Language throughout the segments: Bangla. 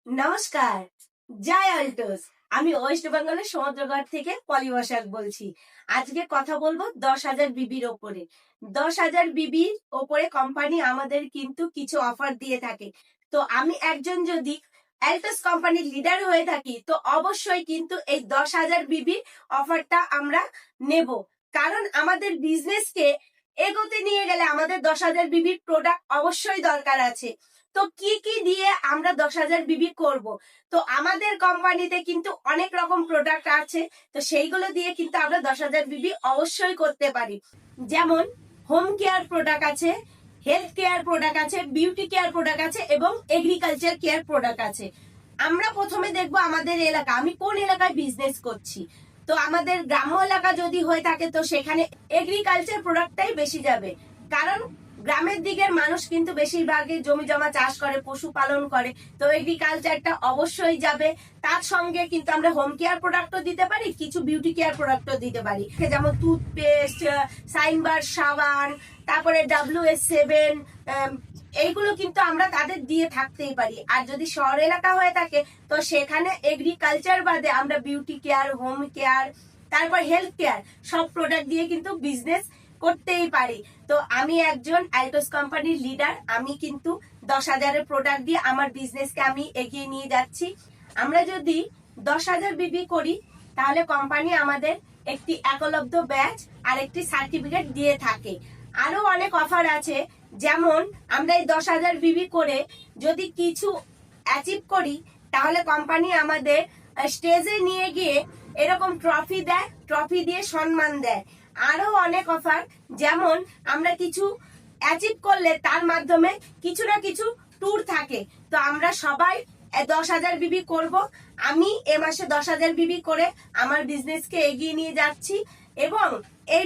নমস্কার, জয় অল্টোস। আমি ওয়েস্ট বেঙ্গলের সমুদ্রগড় থেকে পলি বসাক বলছি। আজকে কথা বলবো 10,000 বিবির ওপরে। 10,000 বিবির ওপরে কোম্পানি আমাদের কিন্তু কিছু অফার দিয়ে থাকে। তো আমি একজন যদি অ্যালটোস কোম্পানির লিডার হয়ে থাকি, তো অবশ্যই কিন্তু এই 10,000 বিবির অফারটা আমরা নেব। কারণ আমাদের বিজনেসকে এগোতে নিয়ে গেলে আমাদের 10,000 বিবির প্রোডাক্ট অবশ্যই দরকার আছে। তো কি কি দিয়ে আমরা 10,000 বিবি করব? তো আমাদের কোম্পানিতে কিন্তু অনেক রকম প্রোডাক্ট আছে। তো সেইগুলো দিয়ে কিন্তু আমরা 10,000 বিবি অবশ্যই করতে পারি। যেমন হোম কেয়ার প্রোডাক্ট আছে, হেলথ কেয়ার প্রোডাক্ট আছে, বিউটি কেয়ার প্রোডাক্ট আছে এবং এগ্রিকালচার কেয়ার প্রোডাক্ট আছে। আমরা প্রথমে দেখবো আমাদের এলাকা, আমি কোন এলাকায় বিজনেস করছি। তো আমাদের গ্রাম্য এলাকা যদি হয়ে থাকে তো সেখানে এগ্রিকালচার প্রোডাক্টটাই বেশি যাবে। কারণ গ্রামের দিকের মানুষ কিন্তু বেশিরভাগই জমি জমা চাষ করে, পশুপালন করে। তো এগ্রিকালচারটা অবশ্যই যাবে। তার সঙ্গে কিন্তু আমরা হোম কেয়ার প্রোডাক্টও দিতে পারি, কিছু বিউটি কেয়ার প্রোডাক্টও দিতে পারি, যেমন টুথপেস্ট, সাইনবার সাবান, তারপরে WS7, এইগুলো কিন্তু আমরা তাদের দিয়ে থাকতেই পারি। আর যদি শহর এলাকা হয়ে থাকে তো সেখানে এগ্রিকালচার বাদে আমরা বিউটি কেয়ার, হোম কেয়ার, তারপর হেলথ কেয়ার সব প্রোডাক্ট দিয়ে কিন্তু বিজনেস করতেই পারি। তো আমি একজন অ্যালটোস কোম্পানির লিডার। আমি কিন্তু 10,000-এর প্রোডাক্ট দিয়ে আমার বিজনেসকে আমি এগিয়ে নিয়ে যাচ্ছি। আমরা যদি 10,000 বিবি করি তাহলে কোম্পানি আমাদের একটি একলব্ধ ব্যাচ আর একটি সার্টিফিকেট দিয়ে থাকে। আরো অনেক অফার আছে, যেমন আমরা এই 10,000 বিবি করে যদি কিছু অ্যাচিভ করি তাহলে কোম্পানি আমাদের স্টেজে নিয়ে গিয়ে এরকম ট্রফি দেয়, ট্রফি দিয়ে সম্মান দেয়। আরো অনেক অফার, যেমন আমরা কিছু অ্যাচিভ করলে তার মাধ্যমে কিছু না কিছু ট্যুর থাকে। তো আমরা সবাই 10,000 বিবি করব। আমি এ মাসে 10,000 বিবি করে আমার বিজনেসকে এগিয়ে নিয়ে যাচ্ছি এবং এই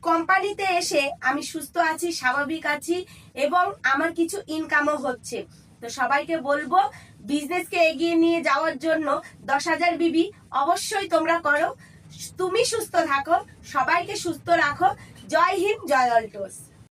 কোম্পানিতে এসে আমি সুস্থ আছি, স্বাভাবিক আছি এবং আমার কিছু ইনকামও হচ্ছে। তো সবাইকে বলবো বিজনেসকে এগিয়ে নিয়ে যাওয়ার জন্য 10,000 বিবি অবশ্যই তোমরা করো। তুমি সুস্থ থাকো, সবাইকে সুস্থ রাখো। জয় হিন্দ, জয় অল্টোস।